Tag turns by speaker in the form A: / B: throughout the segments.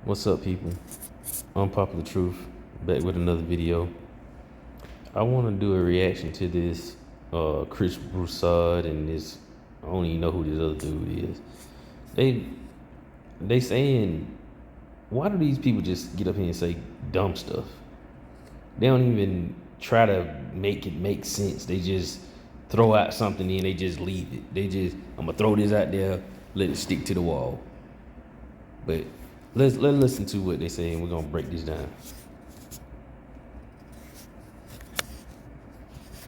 A: What's up, people? Unpopular Truth, back with another video. I want to do a reaction to this Chris Broussard and this, I don't even know who this other dude is. They saying, why do these people just get up here and say dumb stuff? They don't even try to make it make sense. They just throw out something and they just leave it. I'm gonna throw this out there, let it stick to the wall. But let's listen to what they say and we're gonna break this down.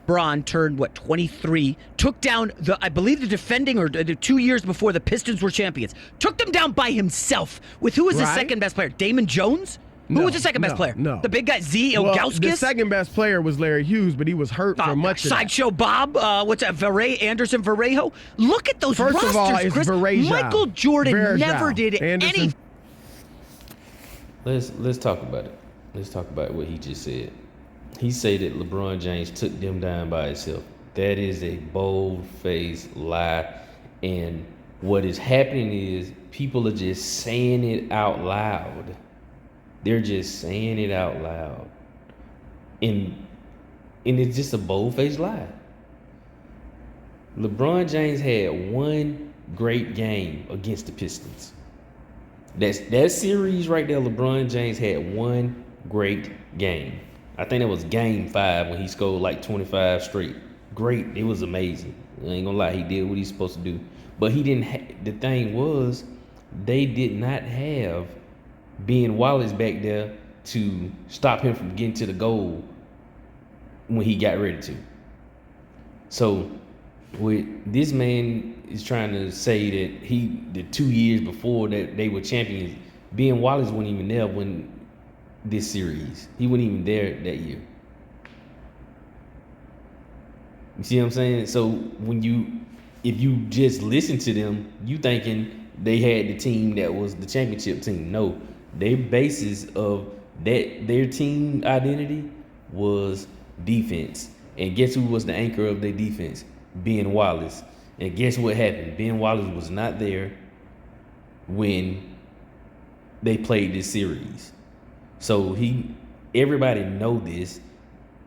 B: LeBron turned, 23, took down I believe the defending, or the 2 years before the Pistons were champions. Took them down by himself with who was the second best player? Damon Jones? Who was the second best player?
C: No.
B: The big guy, Ilgauskas?
C: The second best player was Larry Hughes, but he was hurt for much of that.
B: Sideshow Bob, what's that, Anderson Varejao? Look at those rosters,
C: First of all, it's
B: Chris.
C: Varejao.
B: Michael Jordan
C: Varejao.
B: never did anything.
A: Let's talk about it. Let's talk about what he just said. He said that LeBron James took them down by himself. That is a bold-faced lie. And what is happening is people are just saying it out loud. They're just saying it out loud. And it's just a bold-faced lie. LeBron James had one great game against the Pistons. That series right there, LeBron James had one great game. I think that was game 5 when he scored like 25 straight. Great. It was amazing. I ain't gonna lie, he did what he's supposed to do. But he didn't, the thing was, they did not have Ben Wallace back there to stop him from getting to the goal when he got ready to. So this man is trying to say that the 2 years before that they were champions, Ben Wallace wasn't even there when this series. He wasn't even there that year. You see what I'm saying? So if you just listen to them, you thinking they had the team that was the championship team. No, their basis of their team identity was defense. And guess who was the anchor of their defense? Ben Wallace. And guess what happened? Ben Wallace was not there when they played this series. So everybody know this,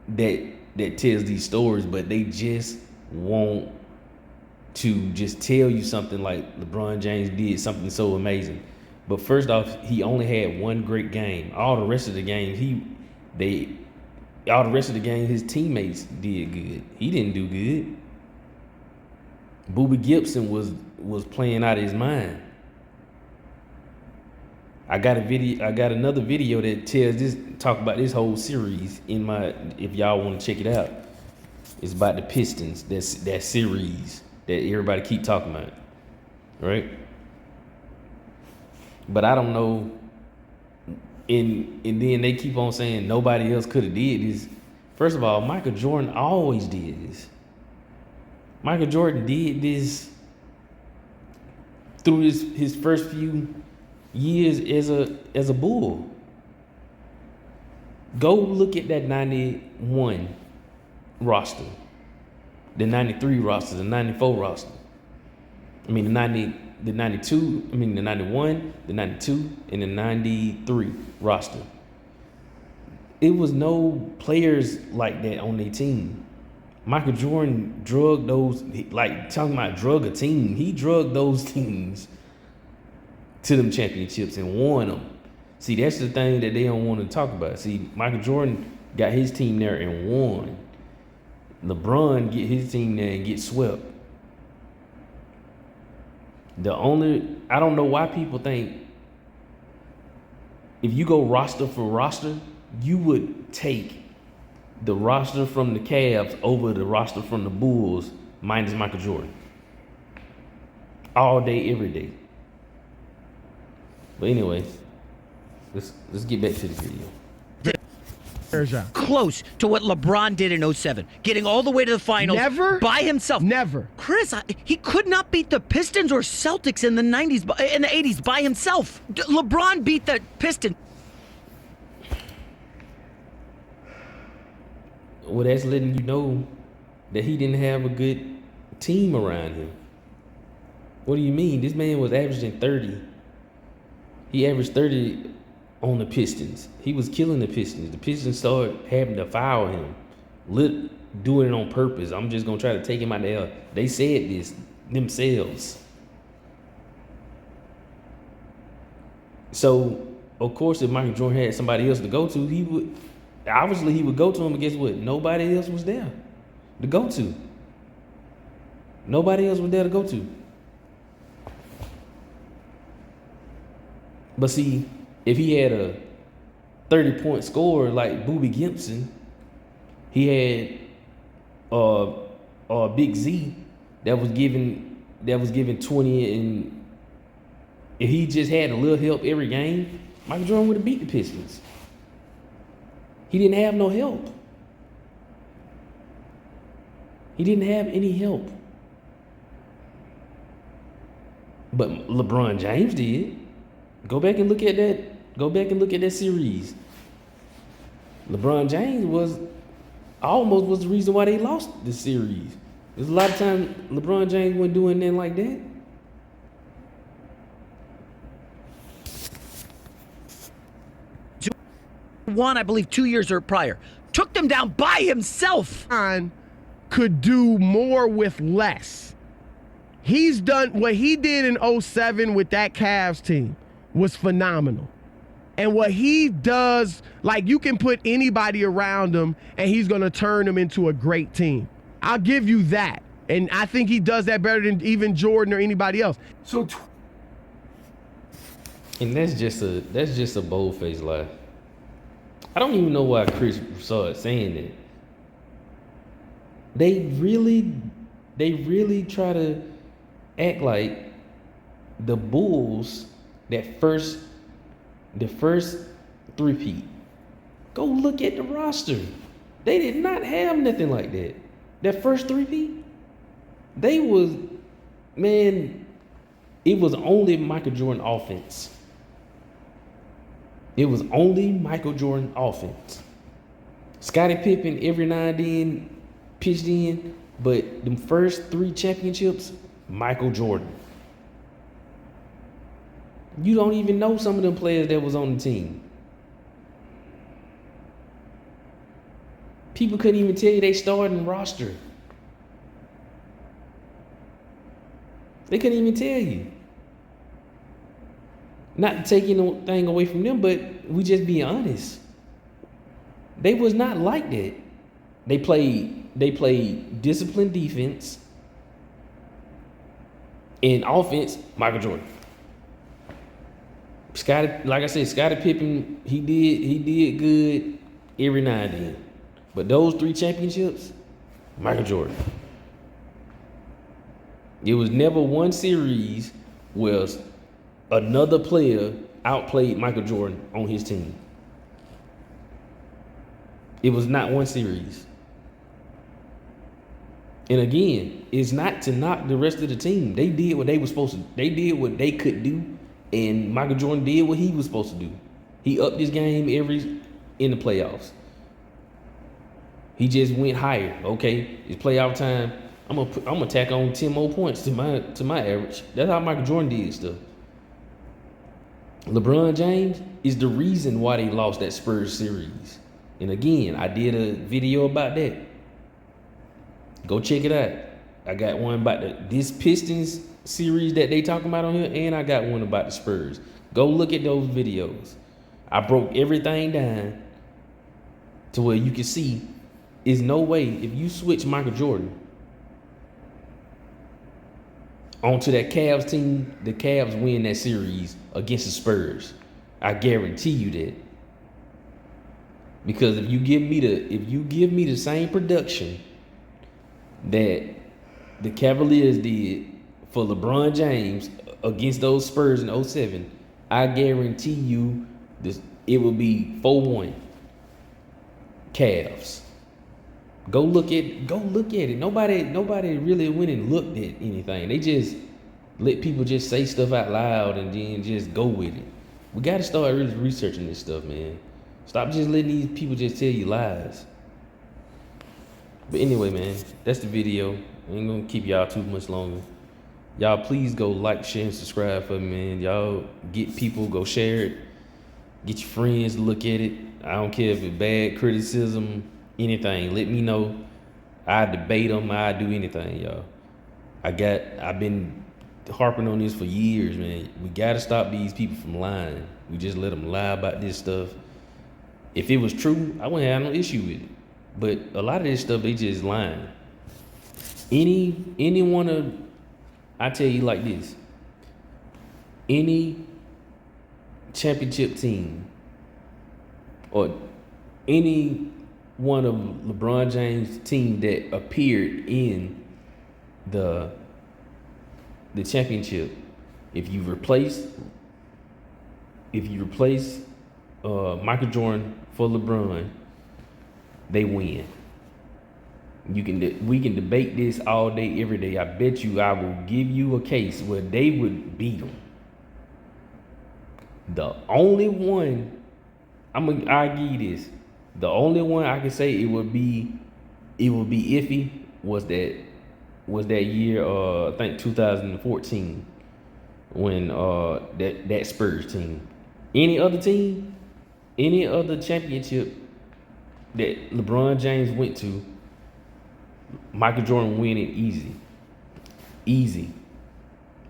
A: that tells these stories, but they just want to just tell you something like LeBron James did something so amazing. But first off, he only had one great game. All the rest of the game, his teammates did good. He didn't do good. Boobie Gibson was playing out of his mind. I got another video that talk about this whole series if y'all want to check it out. It's about the Pistons, that series that everybody keep talking about, right? But I don't know, and then they keep on saying nobody else could have did this. First of all, Michael Jordan always did this. Michael Jordan did this through his first few years as a Bull. Go look at that 91 roster, the 93 roster, the 94 roster. I mean the 92, the 91, the 92, and the 93 roster. It was no players like that on their team. Michael Jordan drugged those, like talking about drug a team. He drugged those teams to them championships and won them. See, that's the thing that they don't want to talk about. See, Michael Jordan got his team there and won. LeBron get his team there and get swept. I don't know why people think if you go roster for roster, you would take the roster from the Cavs over the roster from the Bulls minus Michael Jordan. All day, every day. But anyway, let's get back to the video.
B: Close to what LeBron did in 07, getting all the way to the finals by himself.
C: Never.
B: Chris, he could not beat the Pistons or Celtics in the 80s by himself. LeBron beat the Pistons.
A: Well, that's letting you know that he didn't have a good team around him. What do you mean? This man was averaging 30. He averaged 30 on the Pistons. He was killing the Pistons. The Pistons started having to foul him, doing it on purpose. I'm just gonna try to take him out there. They said this themselves. So of course, if Michael Jordan had somebody else to go to, he would go to him. And guess what? Nobody else was there to go to. Nobody else was there to go to. But see, if he had a 30-point scorer like Boobie Gibson, he had Big Z that was giving 20, and if he just had a little help every game, Michael Jordan would have beat the Pistons. He didn't have no help. He didn't have any help. But LeBron James did. Go back and look at that series. LeBron James was the reason why they lost the series. There's a lot of times LeBron James wasn't doing nothing like that.
B: Won, I believe, 2 years or prior. Took them down by himself.
C: Could do more with less. He's done what he did in 07 with that Cavs team was phenomenal. And what he does, like, you can put anybody around him and he's going to turn them into a great team. I'll give you that. And I think he does that better than even Jordan or anybody else.
A: And that's just a bold-faced lie. I don't even know why Chris started saying that. They really try to act like the Bulls, the first three-peat. Go look at the roster. They did not have nothing like that. That first three-peat, it was only Michael Jordan offense. It was only Michael Jordan offense. Scottie Pippen every now and then pitched in, but the first 3 championships, Michael Jordan. You don't even know some of them players that was on the team. People couldn't even tell you they starting roster. They couldn't even tell you. Not taking anything away from them, but we just be honest. They was not like that. They played disciplined defense. In offense, Michael Jordan. Like I said, Scottie Pippen, he did good every now and then. But those 3 championships, Michael Jordan. It was never one series where another player outplayed Michael Jordan on his team. It was not one series. And again, it's not to knock the rest of the team. They did what they were supposed to. They did what they could do, and Michael Jordan did what he was supposed to do. He upped his game in the playoffs. He just went higher. Okay, it's playoff time. I'm gonna tack on 10 more points to my average. That's how Michael Jordan did stuff. LeBron James is the reason why they lost that Spurs series. And again, I did a video about that. Go check it out. I got one about this Pistons series that they talking about on here, and I got one about the Spurs. Go look at those videos. I broke everything down to where you can see there's no way if you switch Michael Jordan onto that Cavs team, the Cavs win that series against the Spurs. I guarantee you that. Because if you give me the same production that the Cavaliers did for LeBron James against those Spurs in 07, I guarantee you it will be 4-1 Cavs. Go look at it. Nobody really went and looked at anything. They just let people just say stuff out loud and then just go with it. We got to start really researching this stuff, man. Stop just letting these people just tell you lies. But anyway, man, that's the video. I ain't gonna keep y'all too much longer. Y'all please go like, share, and subscribe for me, man. Y'all get people, go share it. Get your friends to look at it. I don't care if it's bad criticism, anything. Let me know. I debate them. I do anything, y'all. I've been harping on this for years, man. We gotta stop these people from lying. We just let them lie about this stuff. If it was true, I wouldn't have no issue with it. But a lot of this stuff, they just lying. Any one of, I tell you like this. Any championship team or any one of LeBron James' team that appeared in the championship, if you replace Michael Jordan for LeBron, they win. We can debate this all day, every day. I bet you I will give you a case where they would beat them. The only one I'll give you this. The only one I can say it would be iffy was that year, I think 2014, when that Spurs team. Any other team, any other championship that LeBron James went to, Michael Jordan win it easy.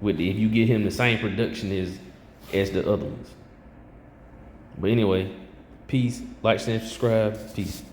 A: If you give him the same production as the other ones. But anyway, peace. Like, share, subscribe. Peace.